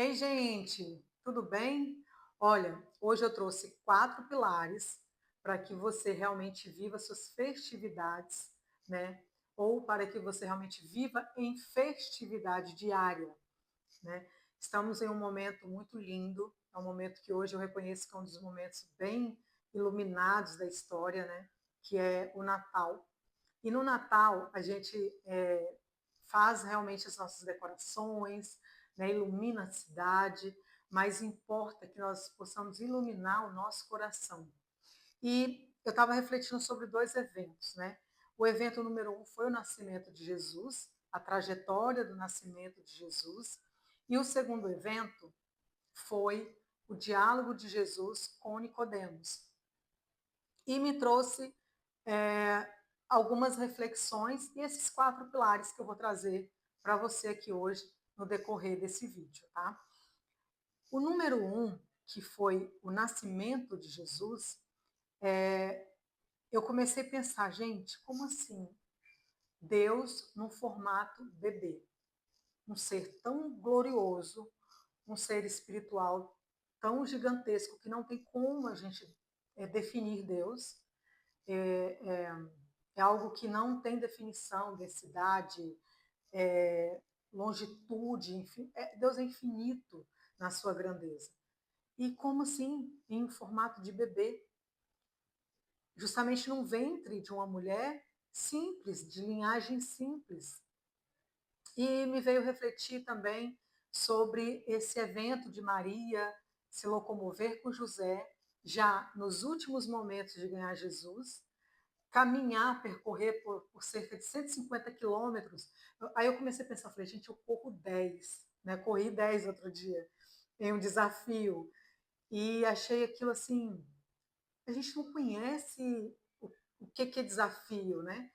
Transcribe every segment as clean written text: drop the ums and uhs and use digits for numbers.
Ei, gente, tudo bem? Olha, hoje eu trouxe 4 pilares para que você realmente viva suas festividades, né? Ou para que você realmente viva em festividade diária, né? Estamos em um momento muito lindo, é um momento que hoje eu reconheço que é um dos momentos bem iluminados da história, né? Que é o Natal. E no Natal a gente faz realmente as nossas decorações, né, ilumina a cidade, mas importa que nós possamos iluminar o nosso coração. E eu estava refletindo sobre dois eventos, né? O evento número um foi o nascimento de Jesus, a trajetória do nascimento de Jesus, e o segundo evento foi o diálogo de Jesus com Nicodemos. E me trouxe é, algumas reflexões e esses 4 pilares que eu vou trazer para você aqui hoje no decorrer desse vídeo, tá? O número um, que foi o nascimento de Jesus, eu comecei a pensar, gente, como assim? Deus no formato bebê, um ser tão glorioso, um ser espiritual tão gigantesco que não tem como a gente definir Deus, é, é, é algo que não tem definição, densidade, é, longitude, enfim, Deus é infinito na sua grandeza. E como assim, em formato de bebê, justamente num ventre de uma mulher simples, de linhagem simples. E me veio refletir também sobre esse evento de Maria se locomover com José, já nos últimos momentos de ganhar Jesus, caminhar, percorrer por cerca de 150 quilômetros. Aí eu comecei a pensar, falei, gente, eu corro 10, né? Corri 10 outro dia, em um desafio. E achei aquilo assim, a gente não conhece o que é desafio, né?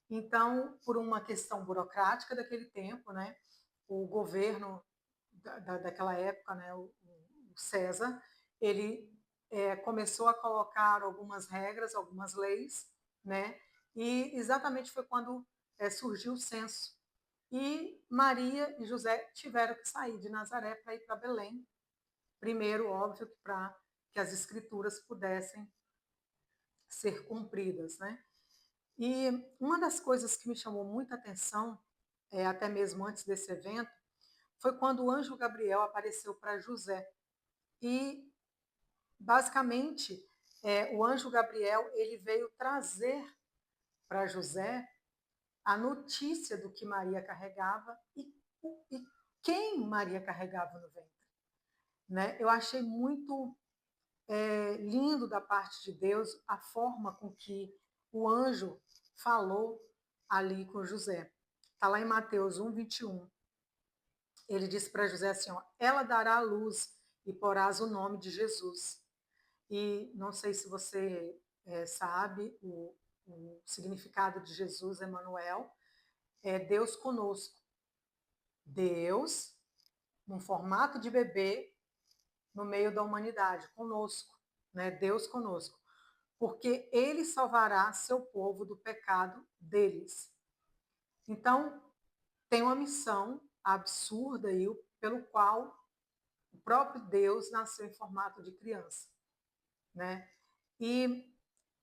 Então, por uma questão burocrática daquele tempo, né? O governo daquela época, né? O César, ele começou a colocar algumas regras, algumas leis, né? E exatamente foi quando surgiu o censo. E Maria e José tiveram que sair de Nazaré para ir para Belém. Primeiro, óbvio, para que as escrituras pudessem ser cumpridas, né? E uma das coisas que me chamou muita atenção, até mesmo antes desse evento, foi quando o anjo Gabriel apareceu para José. E, basicamente, o anjo Gabriel ele veio trazer para José a notícia do que Maria carregava e quem Maria carregava no ventre. Né? Eu achei muito lindo da parte de Deus a forma com que o anjo falou ali com José. Está lá em Mateus 1, 21. Ele disse para José assim: ó, ela dará à luz e porás o nome de Jesus. E não sei se você sabe o significado de Jesus, Emanuel, é Deus conosco. Deus, num formato de bebê, no meio da humanidade, conosco, né? Deus conosco. Porque ele salvará seu povo do pecado deles. Então, tem uma missão absurda aí, pelo qual o próprio Deus nasceu em formato de criança, né? E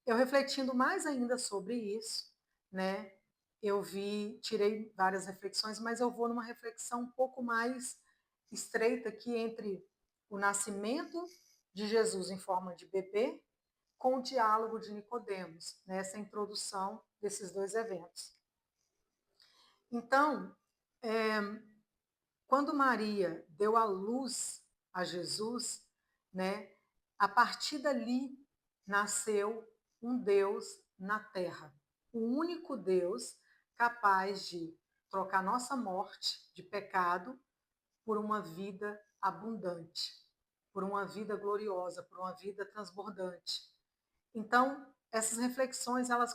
eu refletindo mais ainda sobre isso, né? Tirei várias reflexões, mas eu vou numa reflexão um pouco mais estreita aqui entre o nascimento de Jesus em forma de bebê com o diálogo de Nicodemos, nessa introdução desses dois eventos. Então, é, quando Maria deu à luz a Jesus, né, a partir dali nasceu um Deus na terra, o único Deus capaz de trocar nossa morte de pecado por uma vida abundante, por uma vida gloriosa, por uma vida transbordante. Então, essas reflexões elas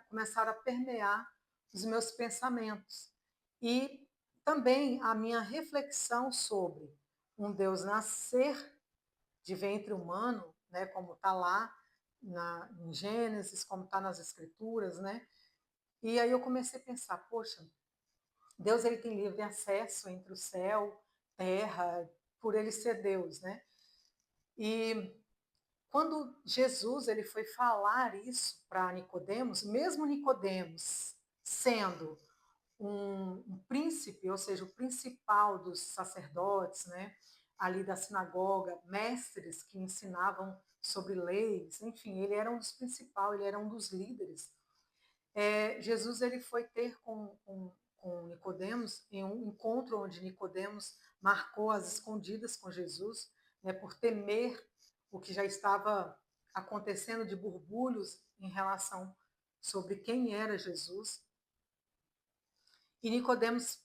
começaram a permear os meus pensamentos e também a minha reflexão sobre um Deus nascer de ventre humano, né, como está lá em Gênesis, como está nas Escrituras, né? E aí eu comecei a pensar, poxa, Deus ele tem livre acesso entre o céu, terra, por ele ser Deus, né? E quando Jesus ele foi falar isso para Nicodemos, mesmo Nicodemos sendo um príncipe, ou seja, o principal dos sacerdotes, né, ali da sinagoga, mestres que ensinavam sobre leis, enfim, ele era um dos principais, ele era um dos líderes. Jesus ele foi ter com Nicodemos em um encontro onde Nicodemos marcou as escondidas com Jesus, né, por temer o que já estava acontecendo de burbúrios em relação sobre quem era Jesus. E Nicodemos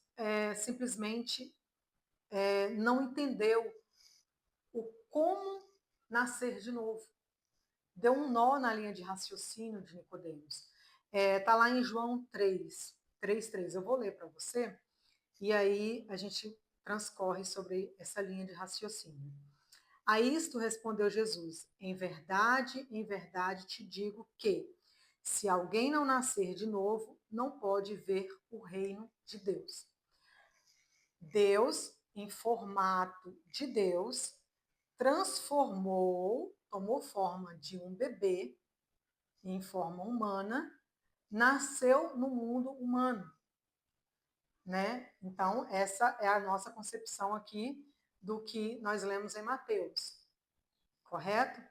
simplesmente não entendeu o como nascer de novo. Deu um nó na linha de raciocínio de Nicodemos. Está lá em João 3:3. Eu vou ler para você, e aí a gente transcorre sobre essa linha de raciocínio. A isto respondeu Jesus: em verdade te digo que, se alguém não nascer de novo, não pode ver o reino de Deus. Deus, em formato de Deus, tomou forma de um bebê, em forma humana, nasceu no mundo humano, né? Então, essa é a nossa concepção aqui do que nós lemos em Mateus, correto?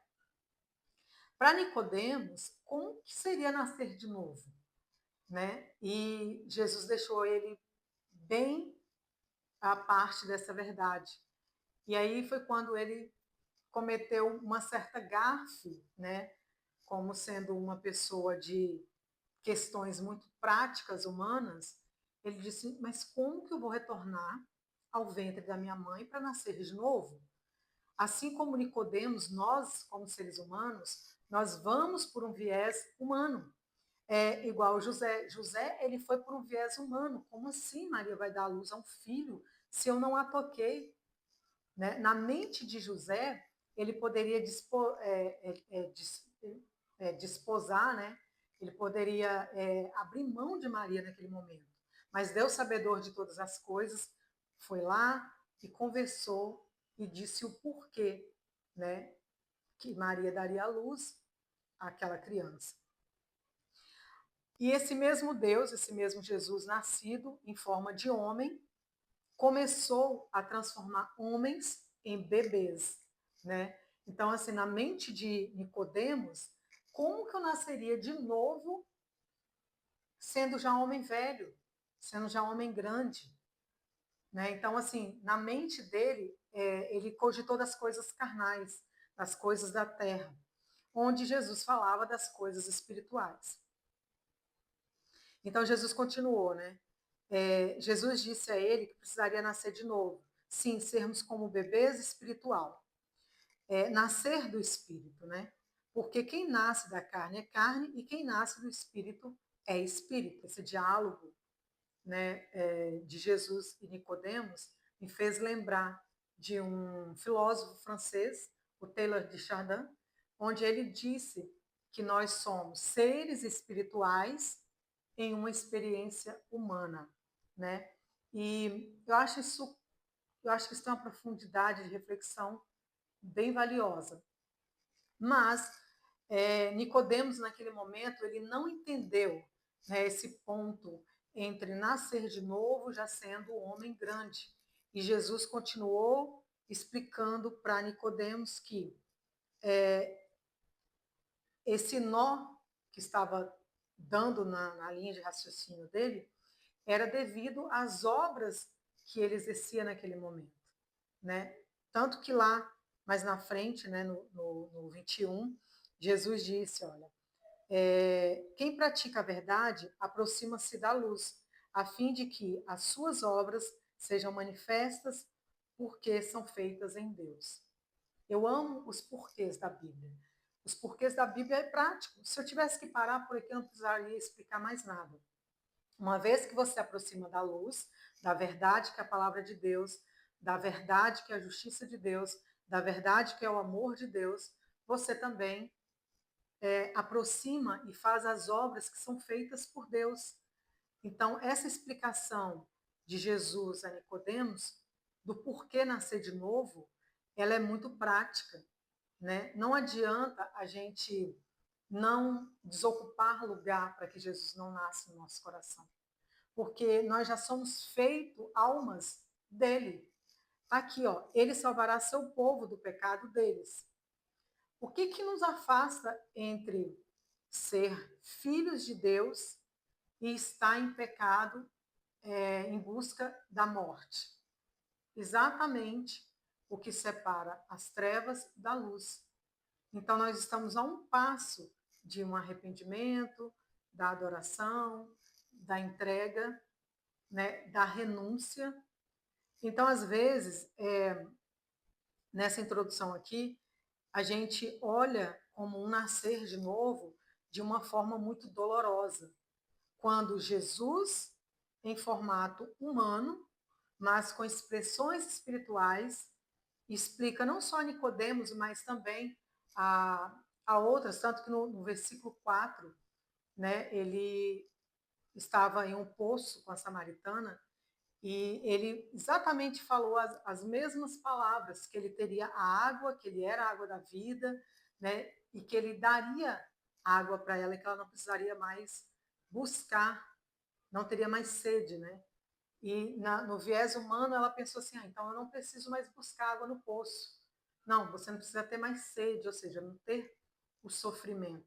Para Nicodemos, como que seria nascer de novo, né? E Jesus deixou ele bem a parte dessa verdade. E aí foi quando ele cometeu uma certa gafe, né? Como sendo uma pessoa de questões muito práticas humanas, ele disse: mas como que eu vou retornar ao ventre da minha mãe para nascer de novo? Assim como Nicodemos, nós, como seres humanos, nós vamos por um viés humano. É igual José. José, ele foi por um viés humano. Como assim Maria vai dar à luz a um filho se eu não a toquei? Né? Na mente de José, ele poderia desposar, né? Ele poderia abrir mão de Maria naquele momento. Mas Deus, sabedor de todas as coisas, foi lá e conversou e disse o porquê, né, que Maria daria à luz àquela criança. E esse mesmo Deus, esse mesmo Jesus nascido em forma de homem, começou a transformar homens em bebês, né? Então, assim, na mente de Nicodemos, como que eu nasceria de novo sendo já homem velho, sendo já homem grande, né? Então, assim, na mente dele, ele cogitou das coisas carnais, das coisas da terra, onde Jesus falava das coisas espirituais. Então, Jesus continuou, né? Jesus disse a ele que precisaria nascer de novo. Sim, sermos como bebês espiritual. Nascer do espírito, né? Porque quem nasce da carne é carne e quem nasce do espírito é espírito. Esse diálogo, né, de Jesus e Nicodemos me fez lembrar de um filósofo francês, o Taylor de Chardin, onde ele disse que nós somos seres espirituais em uma experiência humana, né? E eu acho que isso tem uma profundidade de reflexão bem valiosa. Mas Nicodemos, naquele momento, ele não entendeu, né, esse ponto entre nascer de novo, já sendo um homem grande. E Jesus continuou explicando para Nicodemos que esse nó que estava dando na linha de raciocínio dele era devido às obras que ele exercia naquele momento, né? Tanto que lá, mais na frente, né, no 21, Jesus disse, olha, quem pratica a verdade aproxima-se da luz, a fim de que as suas obras sejam manifestas porque são feitas em Deus. Eu amo os porquês da Bíblia. Os porquês da Bíblia é prático. Se eu tivesse que parar por aqui, eu não precisaria explicar mais nada. Uma vez que você se aproxima da luz, da verdade que é a palavra de Deus, da verdade que é a justiça de Deus, da verdade que é o amor de Deus, você também aproxima e faz as obras que são feitas por Deus. Então, essa explicação de Jesus a Nicodemos do porquê nascer de novo, ela é muito prática, né? Não adianta a gente não desocupar lugar para que Jesus não nasça no nosso coração, porque nós já somos feito almas dele. Aqui, ó, ele salvará seu povo do pecado deles. O que que nos afasta entre ser filhos de Deus e estar em pecado, em busca da morte? Exatamente o que separa as trevas da luz. Então, nós estamos a um passo de um arrependimento, da adoração, da entrega, né, da renúncia. Então, às vezes, nessa introdução aqui, a gente olha como um nascer de novo de uma forma muito dolorosa. Quando Jesus, em formato humano, mas com expressões espirituais, explica não só a Nicodemos, mas também a outras, tanto que no versículo 4, né, ele estava em um poço com a samaritana e ele exatamente falou as mesmas palavras, que ele teria a água, que ele era a água da vida, né, e que ele daria água para ela e que ela não precisaria mais buscar, não teria mais sede, né? E no viés humano, ela pensou assim: ah, então eu não preciso mais buscar água no poço. Não, você não precisa ter mais sede, ou seja, não ter o sofrimento.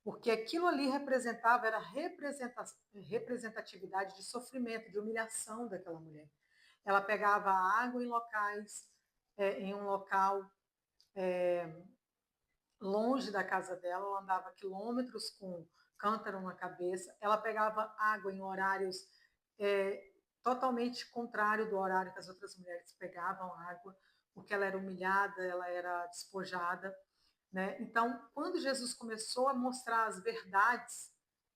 Porque aquilo ali representava, era representatividade de sofrimento, de humilhação daquela mulher. Ela pegava água em locais, em um local longe da casa dela, ela andava quilômetros com cântaro na cabeça, ela pegava água em horários totalmente contrário do horário que as outras mulheres pegavam água, porque ela era humilhada, ela era despojada, né? Então, quando Jesus começou a mostrar as verdades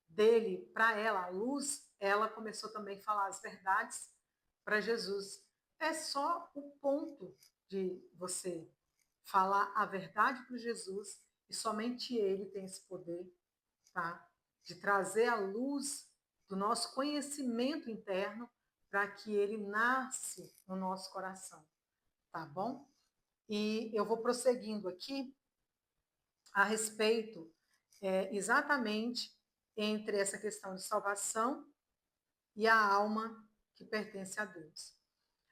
dele para ela, a luz, ela começou também a falar as verdades para Jesus. É só o ponto de você falar a verdade para Jesus e somente ele tem esse poder, tá? De trazer a luz do nosso conhecimento interno para que ele nasce no nosso coração, tá bom? E eu vou prosseguindo aqui a respeito exatamente entre essa questão de salvação e a alma que pertence a Deus.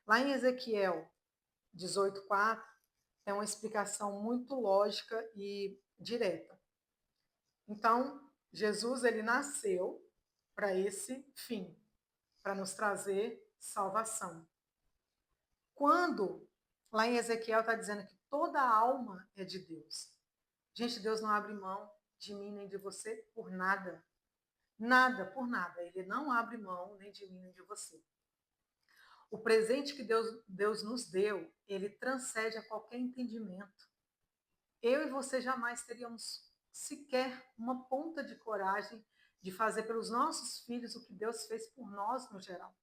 Lá em Ezequiel 18:4 é uma explicação muito lógica e direta. Então, Jesus ele nasceu para esse fim, para nos trazer salvação. Quando lá em Ezequiel está dizendo que toda a alma é de Deus. Gente, Deus não abre mão de mim nem de você por nada. Nada, por nada. Ele não abre mão nem de mim nem de você. O presente que Deus nos deu, ele transcende a qualquer entendimento. Eu e você jamais teríamos sequer uma ponta de coragem de fazer pelos nossos filhos o que Deus fez por nós no geral.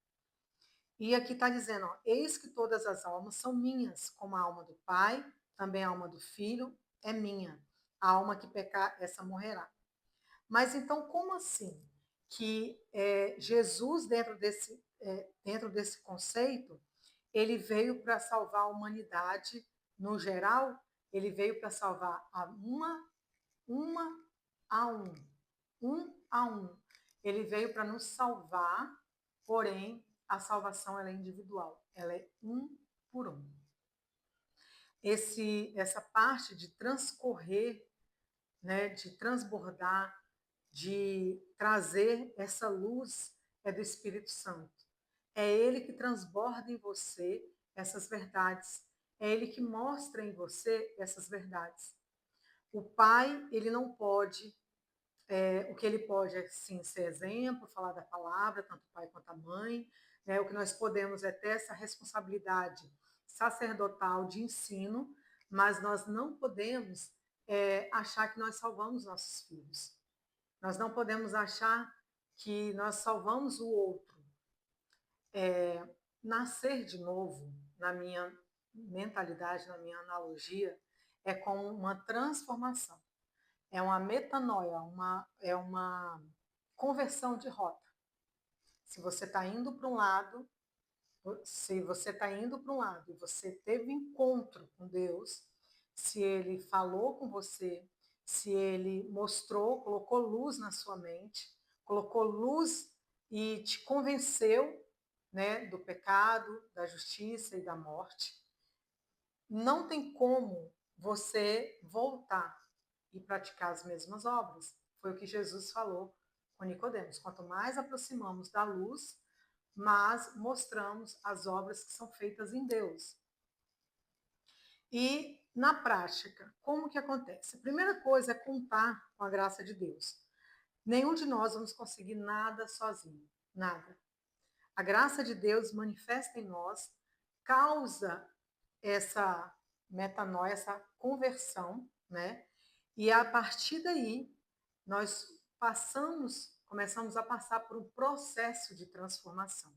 E aqui está dizendo, ó, eis que todas as almas são minhas, como a alma do Pai, também a alma do Filho é minha. A alma que pecar, essa morrerá. Mas então, como assim? Que Jesus, dentro desse conceito, ele veio para salvar a humanidade no geral, ele veio para salvar uma a um a um. Ele veio para nos salvar, porém, a salvação ela é individual, ela é um por um. Essa parte de transcorrer, né, de transbordar, de trazer essa luz é do Espírito Santo. É ele que transborda em você essas verdades. É ele que mostra em você essas verdades. O pai, ele não pode, o que ele pode é sim ser exemplo, falar da palavra, tanto o pai quanto a mãe. Né? O que nós podemos é ter essa responsabilidade sacerdotal de ensino, mas nós não podemos achar que nós salvamos nossos filhos. Nós não podemos achar que nós salvamos o outro. Nascer de novo, na minha mentalidade, na minha analogia, é como uma transformação. É uma metanoia, é uma conversão de rota. Se você está indo para um lado, Se você está indo para um lado e você teve encontro com Deus, se Ele falou com você, se Ele mostrou, colocou luz na sua mente, colocou luz e te convenceu, né, do pecado, da justiça e da morte, não tem como você voltar e praticar as mesmas obras. Foi o que Jesus falou com Nicodemos. Quanto mais aproximamos da luz, mas mostramos as obras que são feitas em Deus. E na prática, como que acontece? A primeira coisa é contar com a graça de Deus. Nenhum de nós vamos conseguir nada sozinho, nada. A graça de Deus manifesta em nós, causa essa metanoia, essa conversão, né? E a partir daí, nós começamos a passar por um processo de transformação.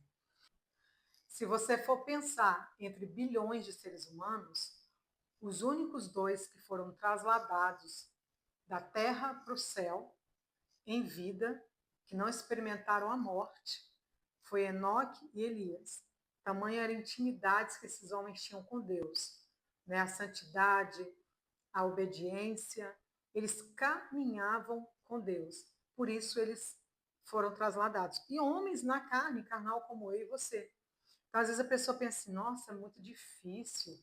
Se você for pensar entre bilhões de seres humanos, os únicos dois que foram trasladados da terra para o céu em vida, que não experimentaram a morte, foi Enoque e Elias. Tamanha era a intimidade que esses homens tinham com Deus, né? A santidade, a obediência, eles caminhavam com Deus. Por isso eles foram trasladados. E homens na carne, carnal como eu e você. Então, às vezes a pessoa pensa assim, nossa, é muito difícil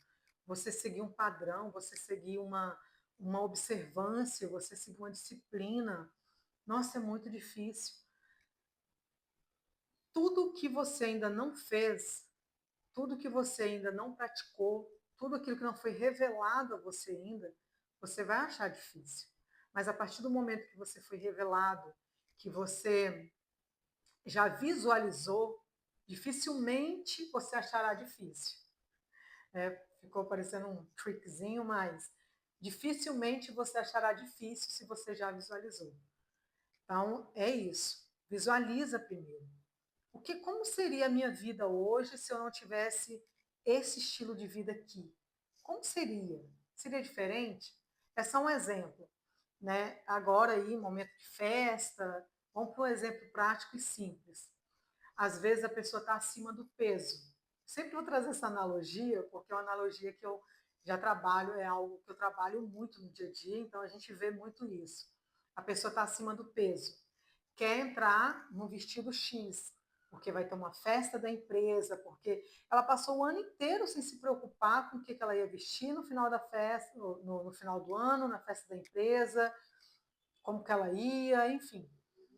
você seguir um padrão, você seguir uma observância, você seguir uma disciplina. Nossa, é muito difícil. Tudo que você ainda não fez, tudo que você ainda não praticou, tudo aquilo que não foi revelado a você ainda, você vai achar difícil. Mas a partir do momento que você foi revelado, que você já visualizou, dificilmente você achará difícil. Ficou parecendo um trickzinho, mas dificilmente você achará difícil se você já visualizou. Então, é isso. Visualiza primeiro. Como seria a minha vida hoje se eu não tivesse esse estilo de vida aqui? Como seria? Seria diferente? É só um exemplo, né? Agora aí, momento de festa, vamos para um exemplo prático e simples. Às vezes a pessoa está acima do peso. Sempre vou trazer essa analogia, porque é uma analogia que eu já trabalho, é algo que eu trabalho muito no dia a dia, então a gente vê muito isso. A pessoa está acima do peso, quer entrar no vestido X, porque vai ter uma festa da empresa, porque ela passou o ano inteiro sem se preocupar com o que ela ia vestir no final da festa, no final do ano, na festa da empresa, como que ela ia, enfim,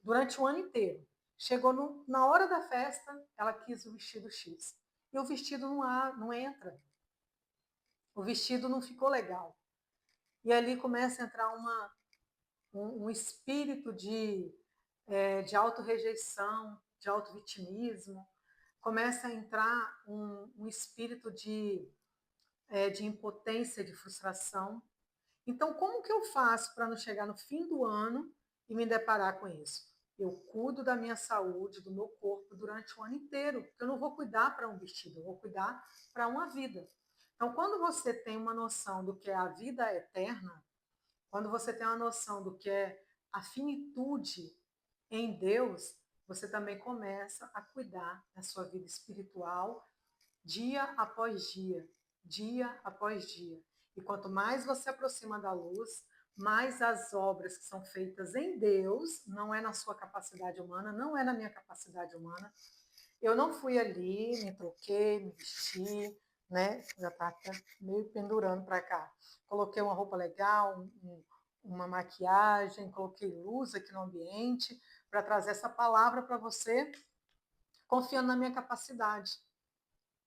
durante o ano inteiro. Chegou na hora da festa, ela quis o vestido X. E o vestido não entra. O vestido não ficou legal. E ali começa a entrar um espírito de autorrejeição, de autovitimismo. Começa a entrar um espírito de impotência, de frustração. Então, como que eu faço para não chegar no fim do ano e me deparar com isso? Eu cuido da minha saúde, do meu corpo durante o ano inteiro, porque eu não vou cuidar para um vestido, eu vou cuidar para uma vida. Então, quando você tem uma noção do que é a vida eterna, quando você tem uma noção do que é a finitude em Deus, você também começa a cuidar da sua vida espiritual dia após dia, dia após dia. E quanto mais você aproxima da luz, mais as obras que são feitas em Deus, não é na sua capacidade humana, não é na minha capacidade humana. Eu não fui ali, me troquei, me vesti, né? Já está até meio pendurando para cá. Coloquei uma roupa legal, uma maquiagem, coloquei luz aqui no ambiente para trazer essa palavra para você, confiando na minha capacidade.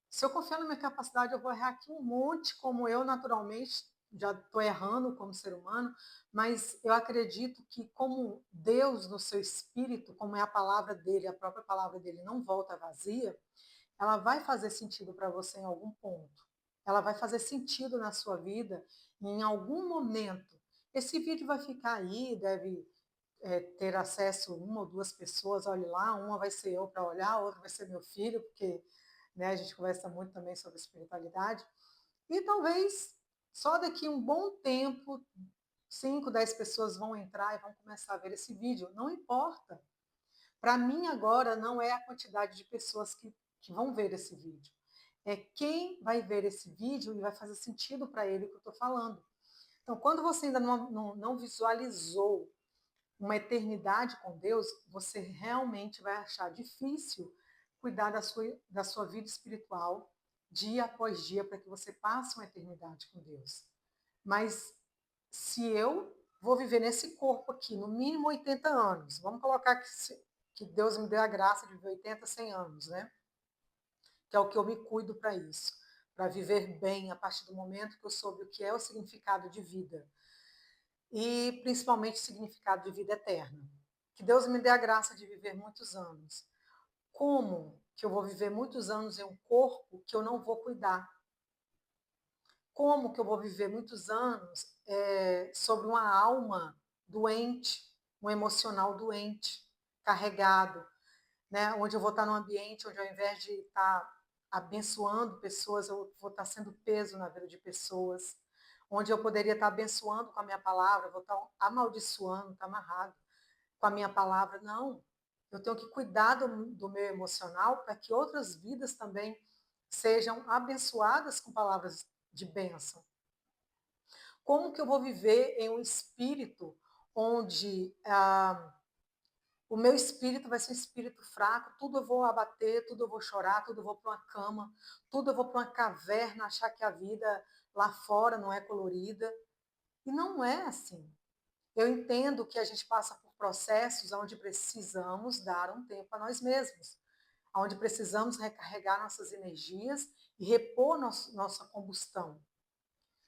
Se eu confiar na minha capacidade, eu vou errar aqui um monte, como eu naturalmente já estou errando como ser humano, mas eu acredito que como Deus no seu espírito, como é a palavra dele, a própria palavra dele não volta vazia, ela vai fazer sentido para você em algum ponto. Ela vai fazer sentido na sua vida em algum momento. Esse vídeo vai ficar aí, deve ter acesso uma ou duas pessoas, olhe lá, uma vai ser eu para olhar, a outra vai ser meu filho, porque né, a gente conversa muito também sobre espiritualidade. E talvez só daqui um bom tempo, 5, 10 pessoas vão entrar e vão começar a ver esse vídeo. Não importa. Para mim agora não é a quantidade de pessoas que vão ver esse vídeo. É quem vai ver esse vídeo e vai fazer sentido para ele o que eu estou falando. Então, quando você ainda não visualizou uma eternidade com Deus, você realmente vai achar difícil cuidar da sua vida espiritual dia após dia para que você passe uma eternidade com Deus. Mas se eu vou viver nesse corpo aqui, no mínimo 80 anos, vamos colocar que Deus me dê a graça de viver 80, 100 anos, né? Que é o que eu me cuido para isso, para viver bem a partir do momento que eu soube o que é o significado de vida e principalmente o significado de vida eterna. Que Deus me dê a graça de viver muitos anos. Como que eu vou viver muitos anos em um corpo que eu não vou cuidar? Como que eu vou viver muitos anos sobre uma alma doente, um emocional doente, carregado, né? Onde eu vou estar num ambiente onde, ao invés de estar abençoando pessoas, eu vou estar sendo peso na vida de pessoas, onde eu poderia estar abençoando com a minha palavra, eu vou estar amaldiçoando, estar amarrado com a minha palavra. Não, eu tenho que cuidar do meu emocional para que outras vidas também sejam abençoadas com palavras de bênção. Como que eu vou viver em um espírito onde o meu espírito vai ser um espírito fraco, tudo eu vou abater, tudo eu vou chorar, tudo eu vou para uma cama, tudo eu vou para uma caverna, achar que a vida lá fora não é colorida. E não é assim. Eu entendo que a gente passa por processos onde precisamos dar um tempo a nós mesmos, onde precisamos recarregar nossas energias e repor nossa combustão.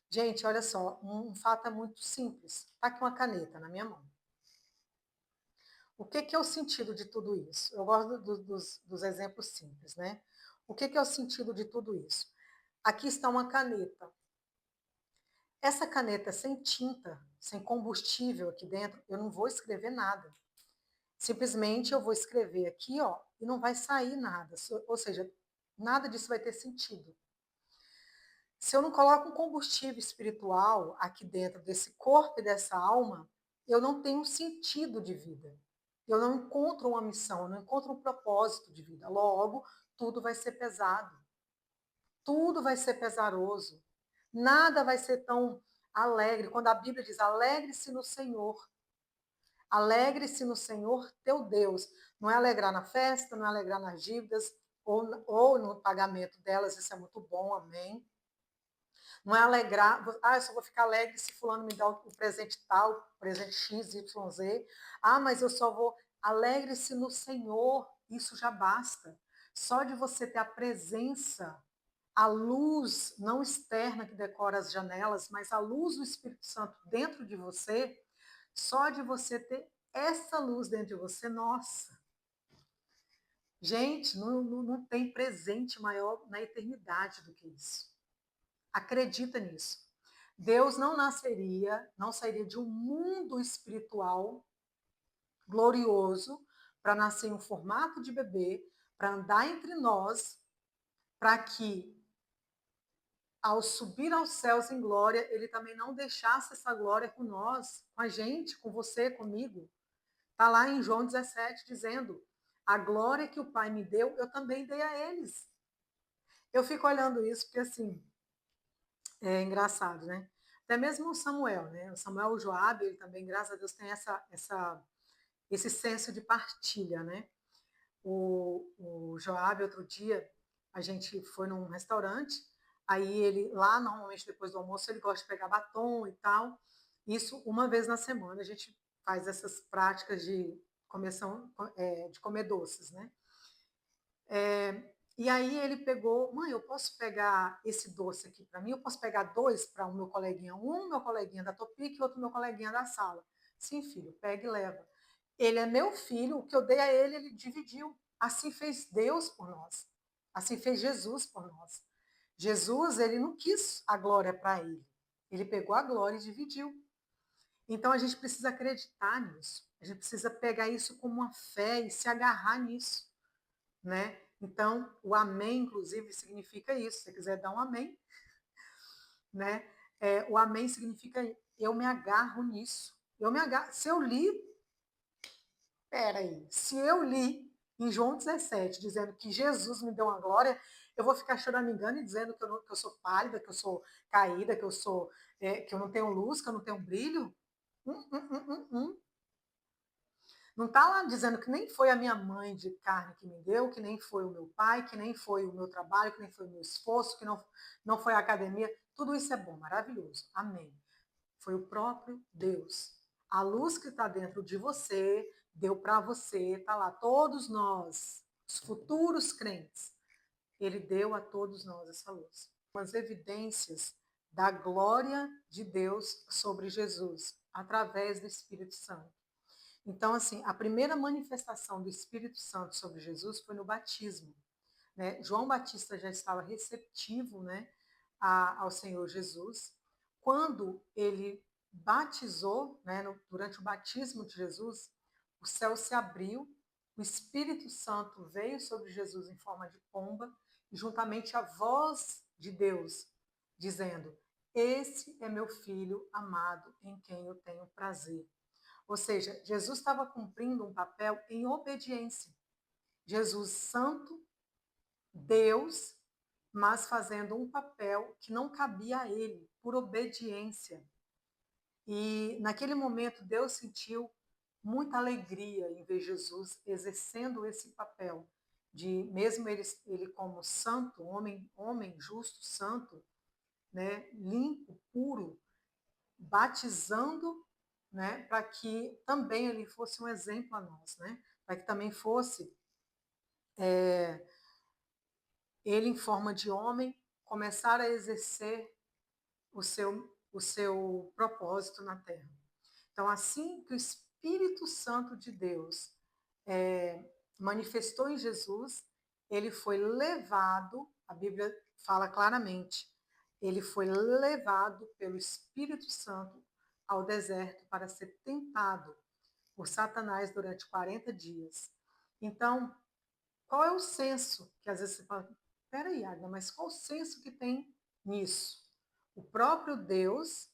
Gente, olha só, um fato é muito simples. Está aqui uma caneta na minha mão. O que é o sentido de tudo isso? Eu gosto dos exemplos simples, né? O que é o sentido de tudo isso? Aqui está uma caneta. Essa caneta sem tinta, sem combustível aqui dentro, eu não vou escrever nada. Simplesmente eu vou escrever aqui, ó, e não vai sair nada. Ou seja, nada disso vai ter sentido. Se eu não coloco um combustível espiritual aqui dentro desse corpo e dessa alma, eu não tenho um sentido de vida. Eu não encontro uma missão, eu não encontro um propósito de vida. Logo, tudo vai ser pesado. Tudo vai ser pesaroso. Nada vai ser tão alegre. Quando a Bíblia diz: alegre-se no Senhor. Alegre-se no Senhor teu Deus. Não é alegrar na festa, não é alegrar nas dívidas ou no pagamento delas. Isso é muito bom, amém. Não é alegrar, eu só vou ficar alegre se fulano me dá o presente tal, o presente X, Y, Z. Mas eu só vou. Alegre-se no Senhor, isso já basta. Só de você ter a presença, a luz não externa que decora as janelas, mas a luz do Espírito Santo dentro de você, só de você ter essa luz dentro de você, nossa. Gente, não tem presente maior na eternidade do que isso. Acredita nisso. Deus não sairia de um mundo espiritual glorioso para nascer em um formato de bebê, para andar entre nós, para que, ao subir aos céus em glória, ele também não deixasse essa glória com nós, com a gente, com você, comigo. Está lá em João 17 dizendo: a glória que o Pai me deu, eu também dei a eles. Eu fico olhando isso porque, assim, é engraçado, né? Até mesmo o Samuel, né? O Samuel, o Joabe, ele também, graças a Deus, tem esse senso de partilha, né? O Joabe, outro dia, a gente foi num restaurante, aí ele, lá, normalmente, depois do almoço, ele gosta de pegar batom e tal. Isso uma vez na semana, a gente faz essas práticas de comer doces, né? E aí ele pegou: mãe, eu posso pegar esse doce aqui para mim? Eu posso pegar dois para o meu coleguinha? Um meu coleguinha da Topic e outro meu coleguinha da sala. Sim, filho, pega e leva. Ele é meu filho, o que eu dei a ele, ele dividiu. Assim fez Deus por nós. Assim fez Jesus por nós. Jesus, ele não quis a glória para ele. Ele pegou a glória e dividiu. Então a gente precisa acreditar nisso. A gente precisa pegar isso como uma fé e se agarrar nisso, né? Então, o amém, inclusive, significa isso. Se você quiser dar um amém, né? O amém significa eu me agarro nisso. Eu me agarro. Se eu li, peraí, se eu li em João 17, dizendo que Jesus me deu uma glória, eu vou ficar choramingando e dizendo que eu sou pálida, que eu sou caída, que eu não tenho luz, que eu não tenho brilho? Hum, hum, hum, hum, hum. Não está lá dizendo que nem foi a minha mãe de carne que me deu, que nem foi o meu pai, que nem foi o meu trabalho, que nem foi o meu esforço, que não foi a academia. Tudo isso é bom, maravilhoso. Amém. Foi o próprio Deus. A luz que está dentro de você, deu para você, está lá. Todos nós, os futuros crentes, ele deu a todos nós essa luz. As evidências da glória de Deus sobre Jesus, através do Espírito Santo. Então, assim, a primeira manifestação do Espírito Santo sobre Jesus foi no batismo. Né? João Batista já estava receptivo, né, ao Senhor Jesus. Quando ele batizou, né, durante o batismo de Jesus, o céu se abriu, o Espírito Santo veio sobre Jesus em forma de pomba, e juntamente a voz de Deus, dizendo: Esse é meu filho amado, em quem eu tenho prazer. Ou seja, Jesus estava cumprindo um papel em obediência. Jesus santo, Deus, mas fazendo um papel que não cabia a ele, por obediência. E naquele momento Deus sentiu muita alegria em ver Jesus exercendo esse papel de, mesmo ele como santo, homem justo, santo, né, limpo, puro, batizando, né, para que também ele fosse um exemplo a nós, né, para que também fosse ele, em forma de homem, começar a exercer o seu propósito na Terra. Então, assim que o Espírito Santo de Deus manifestou em Jesus, ele foi levado, a Bíblia fala claramente, ele foi levado pelo Espírito Santo ao deserto para ser tentado por Satanás durante 40 dias. Então, qual é o senso que às vezes você fala, peraí, Agna, mas qual o senso que tem nisso? O próprio Deus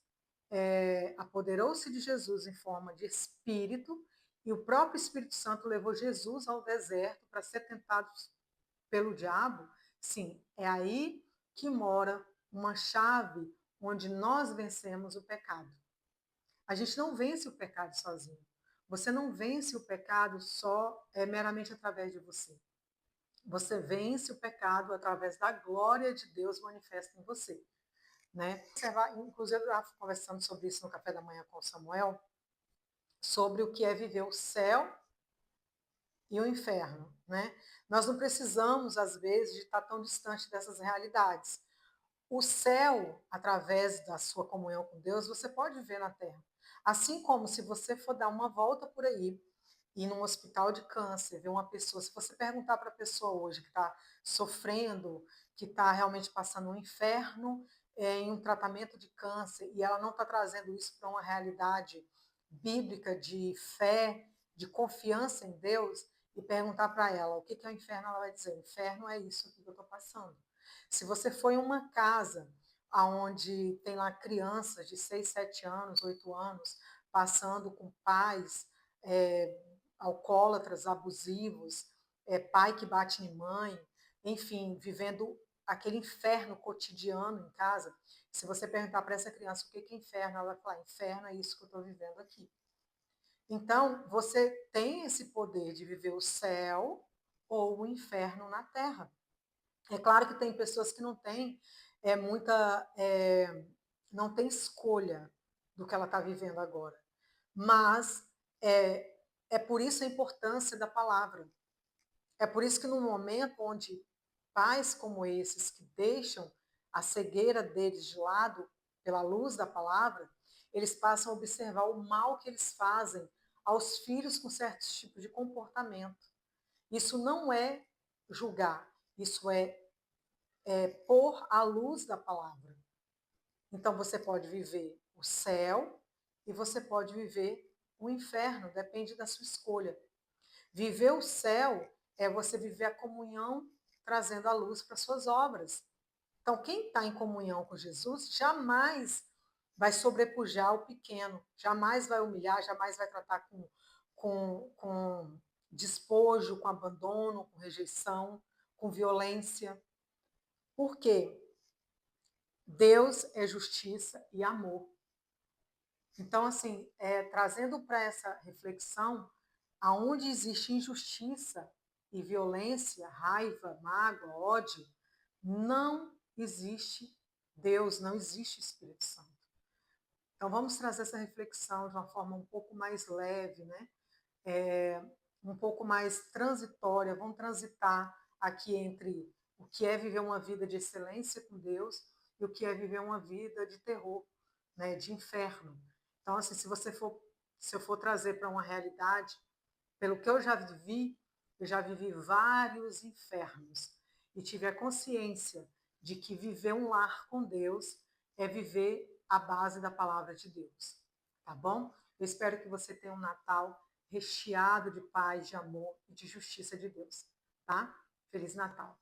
apoderou-se de Jesus em forma de espírito e o próprio Espírito Santo levou Jesus ao deserto para ser tentado pelo diabo. Sim, é aí que mora uma chave onde nós vencemos o pecado. A gente não vence o pecado sozinho. Você não vence o pecado só meramente através de você. Você vence o pecado através da glória de Deus manifesta em você. Né? Inclusive, eu estava conversando sobre isso no café da manhã com o Samuel, sobre o que é viver o céu e o inferno. Né? Nós não precisamos, às vezes, de estar tão distante dessas realidades. O céu, através da sua comunhão com Deus, você pode ver na terra. Assim como se você for dar uma volta por aí, ir num hospital de câncer, ver uma pessoa, se você perguntar para a pessoa hoje que está sofrendo, que está realmente passando um inferno em um tratamento de câncer, e ela não está trazendo isso para uma realidade bíblica de fé, de confiança em Deus, e perguntar para ela o que é o inferno, ela vai dizer: o inferno é isso que eu estou passando. Se você for em uma casa onde tem lá crianças de 6, 7 anos, 8 anos, passando com pais alcoólatras, abusivos, pai que bate em mãe, enfim, vivendo aquele inferno cotidiano em casa, se você perguntar para essa criança o que é inferno, ela vai falar: inferno é isso que eu estou vivendo aqui. Então, você tem esse poder de viver o céu ou o inferno na terra. É claro que tem pessoas que não têm não tem escolha do que ela está vivendo agora. Mas é por isso a importância da palavra. É por isso que no momento onde pais como esses que deixam a cegueira deles de lado pela luz da palavra, eles passam a observar o mal que eles fazem aos filhos com certos tipos de comportamento. Isso não é julgar, isso é pôr a luz da palavra. Então você pode viver o céu e você pode viver o inferno, depende da sua escolha. Viver o céu é você viver a comunhão trazendo a luz para suas obras. Então, quem está em comunhão com Jesus jamais vai sobrepujar o pequeno, jamais vai humilhar, jamais vai tratar com despojo, com abandono, com rejeição, com violência. Por quê? Deus é justiça e amor. Então, assim, trazendo para essa reflexão, aonde existe injustiça e violência, raiva, mágoa, ódio, não existe Deus, não existe Espírito Santo. Então, vamos trazer essa reflexão de uma forma um pouco mais leve, né? Um pouco mais transitória. Vamos transitar aqui entre o que é viver uma vida de excelência com Deus e o que é viver uma vida de terror, né? De inferno. Então, assim, se eu for trazer para uma realidade, pelo que eu já vivi vários infernos e tive a consciência de que viver um lar com Deus é viver a base da palavra de Deus, tá bom? Eu espero que você tenha um Natal recheado de paz, de amor e de justiça de Deus, tá? Feliz Natal!